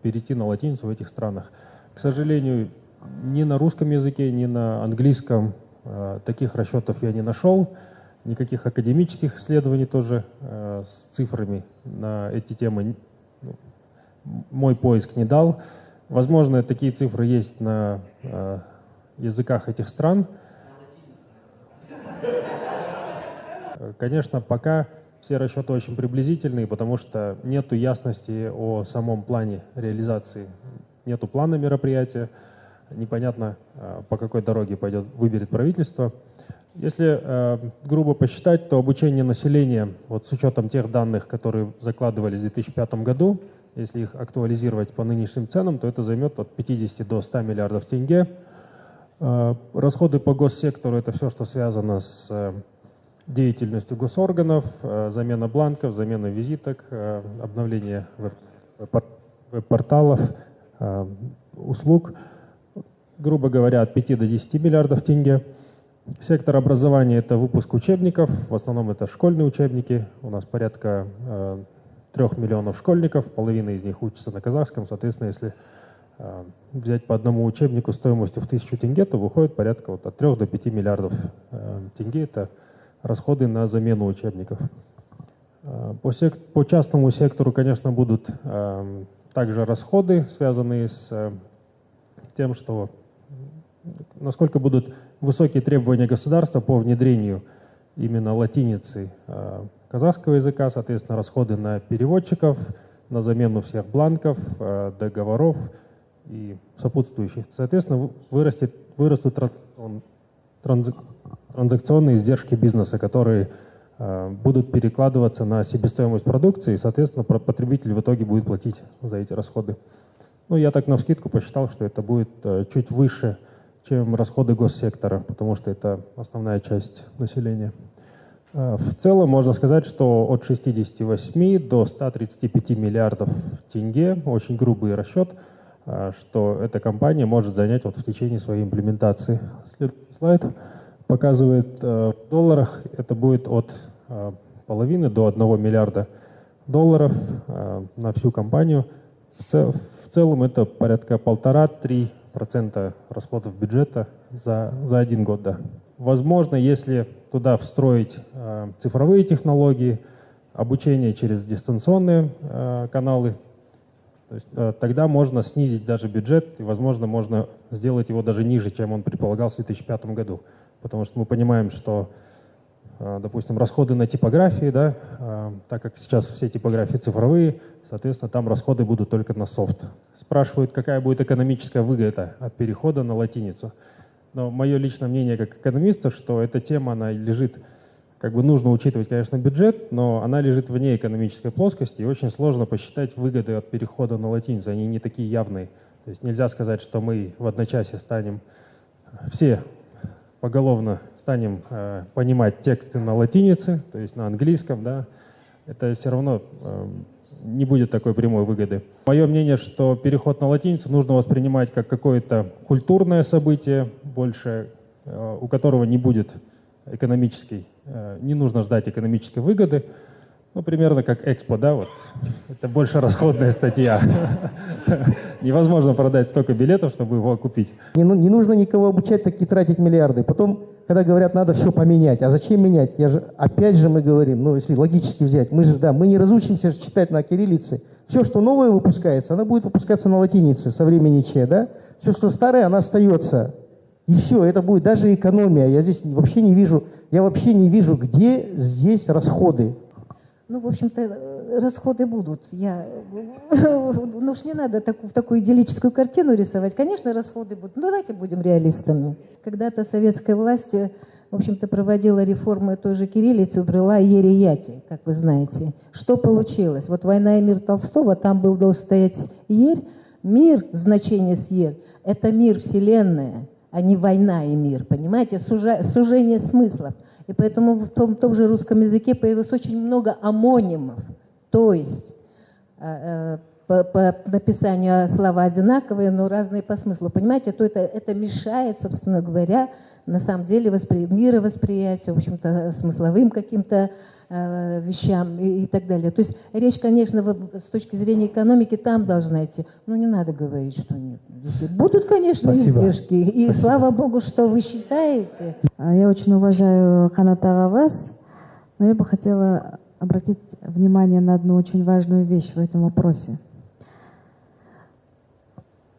перейти на латиницу в этих странах. К сожалению, ни на русском языке, ни на английском таких расчетов я не нашел. Никаких академических исследований тоже с цифрами на эти темы мой поиск не дал. Возможно, такие цифры есть на языках этих стран. Конечно, пока все расчеты очень приблизительные, потому что нет ясности о самом плане реализации. Нету плана мероприятия, непонятно, по какой дороге выберет правительство. Если грубо посчитать, то обучение населения, вот с учетом тех данных, которые закладывались в 2005 году, если их актуализировать по нынешним ценам, то это займет от 50 до 100 миллиардов тенге. Расходы по госсектору – это все, что связано с деятельностью госорганов, замена бланков, замена визиток, обновление веб-порталов, услуг, грубо говоря, от 5 до 10 миллиардов тенге. Сектор образования – это выпуск учебников, в основном это школьные учебники. У нас порядка 3 миллионов школьников, половина из них учатся на казахском. Соответственно, если взять по одному учебнику стоимостью в 1000 тенге, то выходит порядка от 3 до 5 миллиардов тенге. Это расходы на замену учебников. По частному сектору, конечно, будут также расходы, связанные с тем, что насколько будут высокие требования государства по внедрению именно латиницы казахского языка, соответственно, расходы на переводчиков, на замену всех бланков, договоров и сопутствующих. Соответственно, вырастут транзакционные издержки бизнеса, которые будут перекладываться на себестоимость продукции, и, соответственно, потребитель в итоге будет платить за эти расходы. Ну, я так навскидку посчитал, что это будет чуть выше, чем расходы госсектора, потому что это основная часть населения. В целом можно сказать, что от 68 до 135 миллиардов тенге, очень грубый расчет, что эта компания может занять вот в течение своей имплементации. Следующий слайд показывает в долларах, это будет от половины до 1 миллиарда долларов на всю компанию. В целом это порядка 1,5–3 2% расходов бюджета за 1 год, да. Возможно, если туда встроить цифровые технологии, обучение через дистанционные каналы, то есть, тогда можно снизить даже бюджет, и, возможно, можно сделать его даже ниже, чем он предполагался в 2005 году. Потому что мы понимаем, что, допустим, расходы на типографии, да, так как сейчас все типографии цифровые, соответственно, там расходы будут только на софт. Спрашивают, какая будет экономическая выгода от перехода на латиницу. Но мое личное мнение как экономиста, что эта тема, она лежит, как бы нужно учитывать, конечно, бюджет, но она лежит вне экономической плоскости, и очень сложно посчитать выгоды от перехода на латиницу. Они не такие явные. То есть нельзя сказать, что мы в одночасье станем, все поголовно станем понимать тексты на латинице, то есть на английском, да. Это все равно не будет такой прямой выгоды. Мое мнение, что переход на латиницу нужно воспринимать как какое-то культурное событие, больше, у которого не будет экономической, не нужно ждать экономической выгоды. Ну, примерно как Экспо, да, вот. Это больше расходная статья. Невозможно продать столько билетов, чтобы его купить. Не нужно никого обучать, такие тратить миллиарды. Потом, когда говорят, надо все поменять. А зачем менять? Опять же мы говорим, ну, если логически взять, мы не разучимся читать на кириллице. Все, что новое выпускается, оно будет выпускаться на латинице со времени Че, да? Все, что старое, оно остается. И все, это будет даже экономия. Я здесь вообще не вижу, где здесь расходы. Ну, в общем-то, расходы будут. Ну уж не надо такую идиллическую картину рисовать. Конечно, расходы будут. Ну, давайте будем реалистами. Когда-то советская власть, в общем-то, проводила реформы той же кириллицы, убрала ерь-яти, как вы знаете. Что получилось? Вот «Война и мир» Толстого, там должен стоять ерь. Мир, значение с ерь, это мир, вселенная, а не война и мир, понимаете? Сужение смыслов. И поэтому в том же русском языке появилось очень много омонимов. То есть по написанию слова одинаковые, но разные по смыслу. Понимаете, то это мешает, собственно говоря, на самом деле мировосприятию, в общем-то, смысловым каким-то вещам и так далее. То есть речь, конечно, с точки зрения экономики там должна идти. Но не надо говорить, что нет. Будут, конечно, издержки. И спасибо. Слава Богу, что вы считаете. Я очень уважаю Канат ага вас, но я бы хотела обратить внимание на одну очень важную вещь в этом вопросе.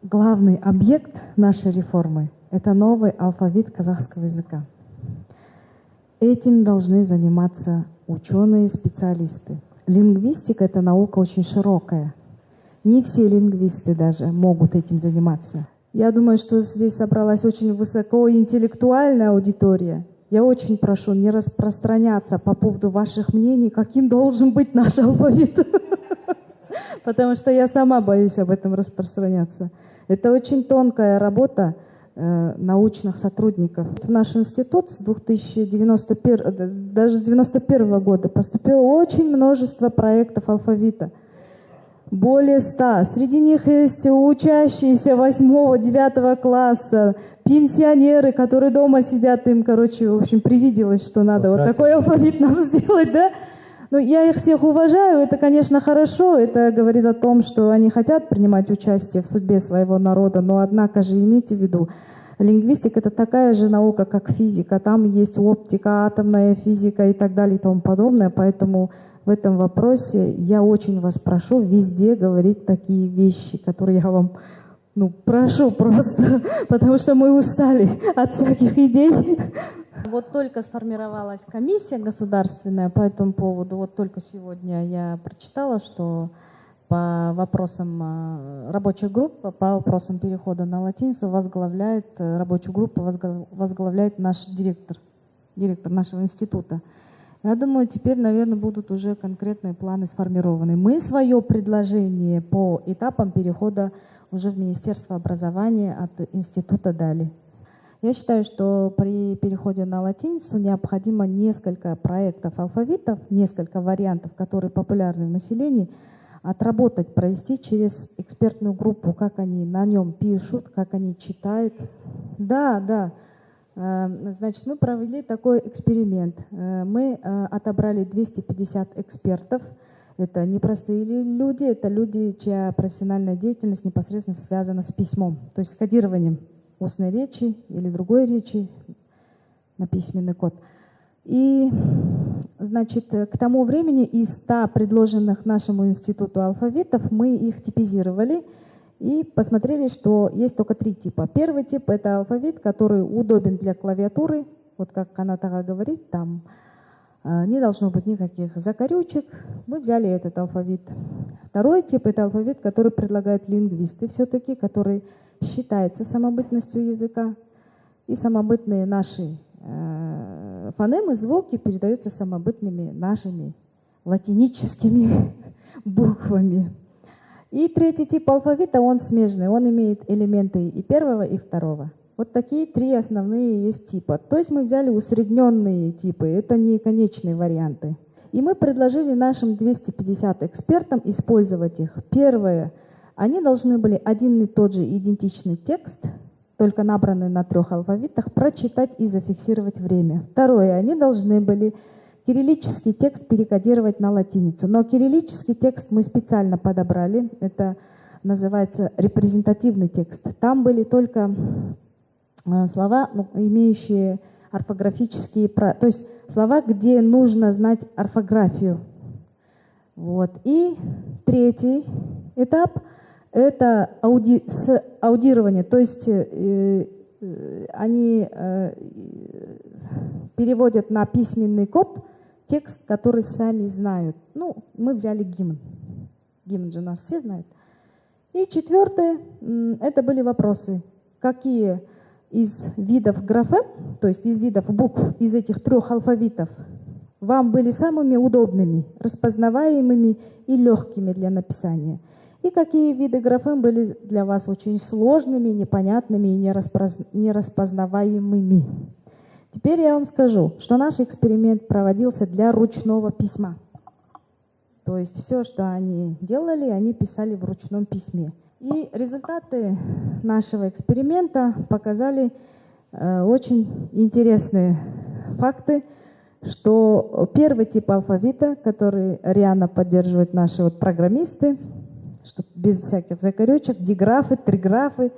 Главный объект нашей реформы – это новый алфавит казахского языка. Этим должны заниматься ученые, специалисты. Лингвистика – это наука очень широкая. Не все лингвисты даже могут этим заниматься. Я думаю, что здесь собралась очень высокоинтеллектуальная аудитория. Я очень прошу не распространяться по поводу ваших мнений, каким должен быть наш алфавит. Потому что я сама боюсь об этом распространяться. Это очень тонкая работа научных сотрудников. В наш институт с 1991 года поступило очень множество проектов алфавита. Более 100. Среди них есть учащиеся 8-9 класса, пенсионеры, которые дома сидят, им, в общем, привиделось, что надо вот такой алфавит нам сделать, да? Но я их всех уважаю, это, конечно, хорошо, это говорит о том, что они хотят принимать участие в судьбе своего народа, но, однако же, имейте в виду, лингвистика — это такая же наука, как физика, там есть оптика, атомная физика и так далее и тому подобное, поэтому в этом вопросе я очень вас прошу везде говорить такие вещи, которые я вам, прошу просто, потому что мы устали от всяких идей. Вот только сформировалась комиссия государственная по этому поводу. Вот только сегодня я прочитала, что по вопросам рабочая группа, по вопросам перехода на латиницу рабочую группу возглавляет наш директор нашего института. Я думаю, теперь, наверное, будут уже конкретные планы сформированы. Мы свое предложение по этапам перехода уже в Министерство образования от института дали. Я считаю, что при переходе на латиницу необходимо несколько проектов алфавитов, несколько вариантов, которые популярны в населении, отработать, провести через экспертную группу, как они на нем пишут, как они читают. Да. Значит, мы провели такой эксперимент. Мы отобрали 250 экспертов, Это непростые люди, это люди, чья профессиональная деятельность непосредственно связана с письмом, то есть с кодированием устной речи или другой речи на письменный код. И, значит, к тому времени из 100 предложенных нашему институту алфавитов мы их типизировали и посмотрели, что есть только 3 типа. Первый тип — это алфавит, который удобен для клавиатуры. Вот как Канат ага говорит, там не должно быть никаких закорючек. Мы взяли этот алфавит. Второй тип — это алфавит, который предлагают лингвисты все-таки, который считается самобытностью языка. И самобытные наши фонемы, звуки передаются самобытными нашими латиническими буквами. И третий тип алфавита, он смежный, он имеет элементы и первого, и второго. Вот такие 3 основные есть типа. То есть мы взяли усредненные типы, это не конечные варианты. И мы предложили нашим 250 экспертам использовать их. Первое, они должны были один и тот же идентичный текст, только набранный на 3 алфавитах, прочитать и зафиксировать время. Второе, они должны были кириллический текст перекодировать на латиницу. Но кириллический текст мы специально подобрали. Это называется репрезентативный текст. Там были только слова, имеющие орфографические, то есть слова, где нужно знать орфографию. Вот. И третий этап — это аудирование, то есть они переводят на письменный код текст, который сами знают. Ну, мы взяли гимн. Гимн же нас все знают. И четвертое — это были вопросы. Какие из видов графем, то есть из видов букв, из этих 3 алфавитов, вам были самыми удобными, распознаваемыми и легкими для написания? И какие виды графем были для вас очень сложными, непонятными и нераспознаваемыми? Теперь я вам скажу, что наш эксперимент проводился для ручного письма. То есть все, что они делали, они писали в ручном письме. И результаты нашего эксперимента показали очень интересные факты, что первый тип алфавита, который реально поддерживают наши программисты, что без всяких закорючек, диграфы, триграфы,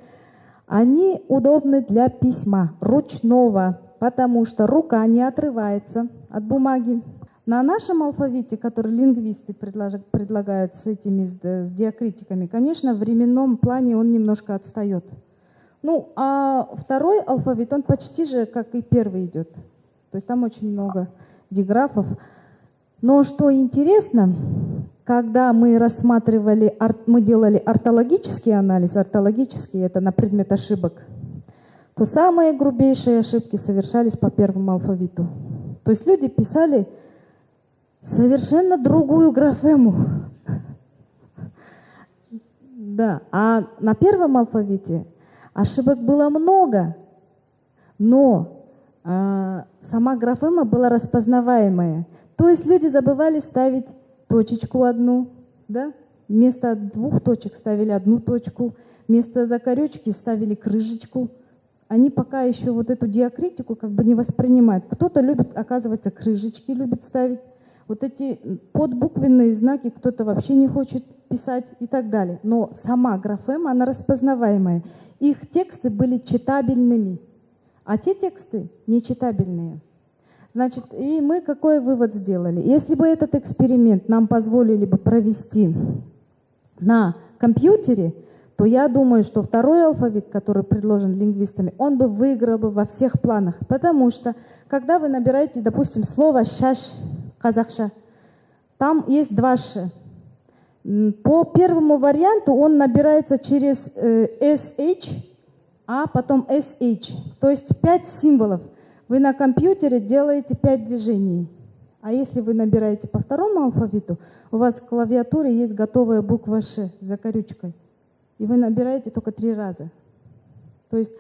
они удобны для письма ручного, потому что рука не отрывается от бумаги. На нашем алфавите, который лингвисты предлагают с этими с диакритиками, конечно, в временном плане он немножко отстает. Ну, а второй алфавит, он почти же как и первый идет. То есть там очень много диграфов. Но что интересно, когда мы рассматривали, мы делали ортологический анализ, ортологический — это на предмет ошибок, то самые грубейшие ошибки совершались по первому алфавиту. То есть люди писали совершенно другую графему. Да, а на первом алфавите ошибок было много, но сама графема была распознаваемая. То есть люди забывали ставить точечку одну, да? Вместо 2 точек ставили 1 точку, вместо закорючки ставили крышечку. Они пока еще вот эту диакритику как бы не воспринимают. Кто-то любит, оказывается, крышечки любит ставить. Вот эти подбуквенные знаки кто-то вообще не хочет писать и так далее. Но сама графема, она распознаваемая. Их тексты были читабельными, а те тексты нечитабельные. Значит, и мы какой вывод сделали? Если бы этот эксперимент нам позволили бы провести на компьютере, то я думаю, что второй алфавит, который предложен лингвистами, он бы выиграл бы во всех планах. Потому что, когда вы набираете, допустим, слово «шаш», казахша, там есть 2 «ш». По первому варианту он набирается через SH, а потом SH. То есть 5 символов. Вы на компьютере делаете 5 движений. А если вы набираете по второму алфавиту, у вас в клавиатуре есть готовая буква «ш» с закорючкой. И вы набираете только 3 раза. То есть,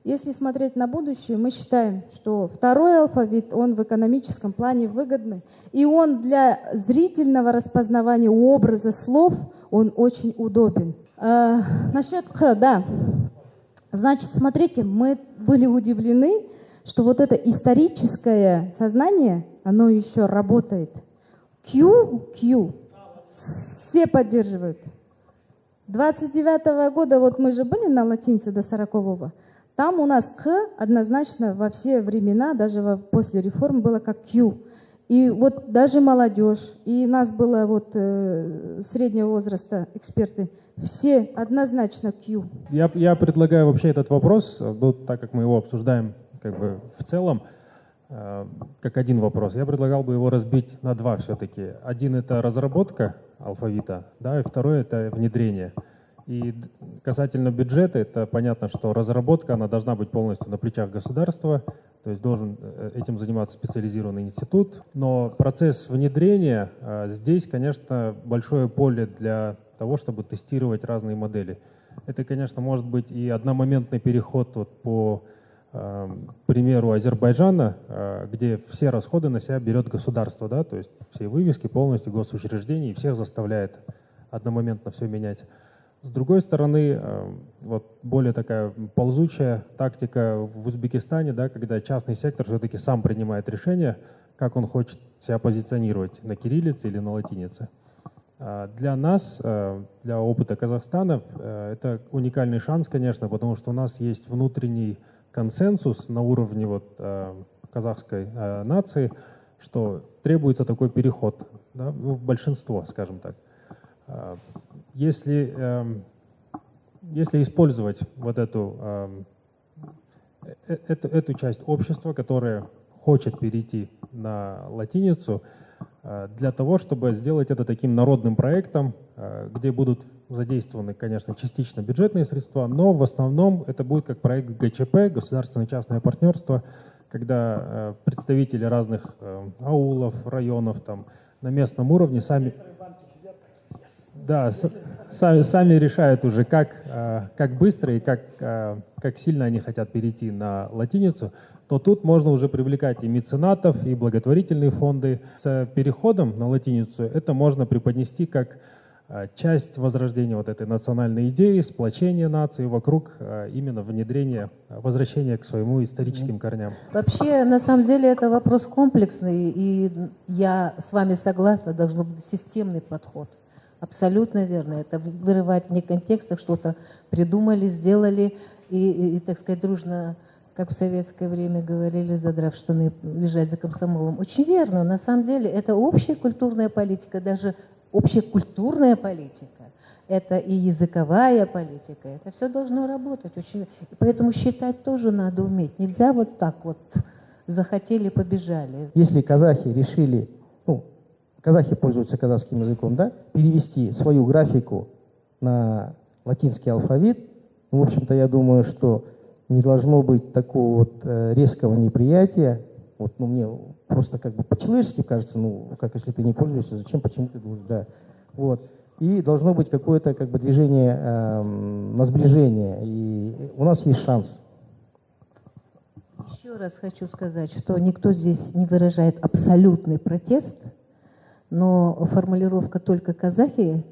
если смотреть на будущее, мы считаем, что второй алфавит, он в экономическом плане выгодный. И он для зрительного распознавания образа слов, он очень удобен. Насчет «х», да. Значит, смотрите, мы были удивлены, что вот это историческое сознание, оно еще работает. Q, Все поддерживают. 29-го года, вот мы же были на латинице до 40-го, там у нас «к» однозначно во все времена, даже после реформ, было как «q». И вот даже молодежь, и нас было вот среднего возраста эксперты, все однозначно «q». Я предлагаю вообще этот вопрос, вот, так как мы его обсуждаем как бы в целом, как один вопрос, я предлагал бы его разбить на два все-таки. Один — это разработка алфавита, да, и второй — это внедрение. И касательно бюджета, это понятно, что разработка, она должна быть полностью на плечах государства, то есть должен этим заниматься специализированный институт. Но процесс внедрения, здесь, конечно, большое поле для того, чтобы тестировать разные модели. Это, конечно, может быть и одномоментный переход вот по примеру Азербайджана, где все расходы на себя берет государство, да, то есть все вывески полностью госучреждений, и всех заставляет одномоментно все менять. С другой стороны, вот более такая ползучая тактика в Узбекистане, да, когда частный сектор все-таки сам принимает решение, как он хочет себя позиционировать, на кириллице или на латинице. Для нас, для опыта Казахстана, это уникальный шанс, конечно, потому что у нас есть внутренний консенсус на уровне вот, казахской нации, что требуется такой переход, да, в большинство, скажем так. Если использовать вот эту часть общества, которая хочет перейти на латиницу, для того, чтобы сделать это таким народным проектом, где будут задействованы, конечно, частично бюджетные средства, но в основном это будет как проект ГЧП, государственно-частное партнерство, когда представители разных аулов, районов там, на местном уровне сами решают уже, как быстро и как сильно они хотят перейти на латиницу, то тут можно уже привлекать и меценатов, и благотворительные фонды. С переходом на латиницу это можно преподнести как часть возрождения вот этой национальной идеи, сплочения нации вокруг именно внедрения, возвращения к своему историческим корням. Вообще, на самом деле, это вопрос комплексный, и я с вами согласна, должен быть системный подход. Абсолютно верно. Это вырывать вне контекста, что-то придумали, сделали, и, так сказать, дружно, как в советское время говорили, задрав штаны, бежать за комсомолом. Очень верно. На самом деле, это общая культурная политика, даже общекультурная политика. Это и языковая политика. Это все должно работать. Очень... И поэтому считать тоже надо уметь. Нельзя вот так вот захотели, побежали. Если казахи решили, казахи пользуются казахским языком, да, перевести свою графику на латинский алфавит, в общем-то, я думаю, что не должно быть такого вот резкого неприятия. Вот, мне просто как бы по-человечески кажется, как если ты не пользуешься, зачем, почему ты должен, да. Вот. И должно быть какое-то как бы движение на сближение. И у нас есть шанс. Еще раз хочу сказать, что никто здесь не выражает абсолютный протест, но формулировка «только казахи»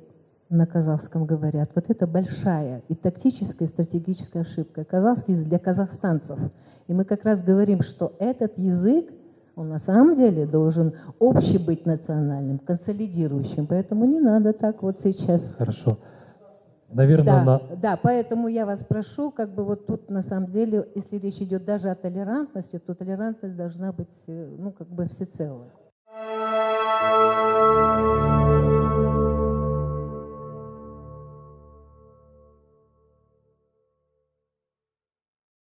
на казахском говорят, вот это большая и тактическая, и стратегическая ошибка. Казахский язык для казахстанцев. И мы как раз говорим, что этот язык, он на самом деле должен общий быть национальным, консолидирующим. Поэтому не надо так вот сейчас. Хорошо. Наверное, да, поэтому я вас прошу, как бы вот тут на самом деле, если речь идет даже о толерантности, то толерантность должна быть, как бы всецело.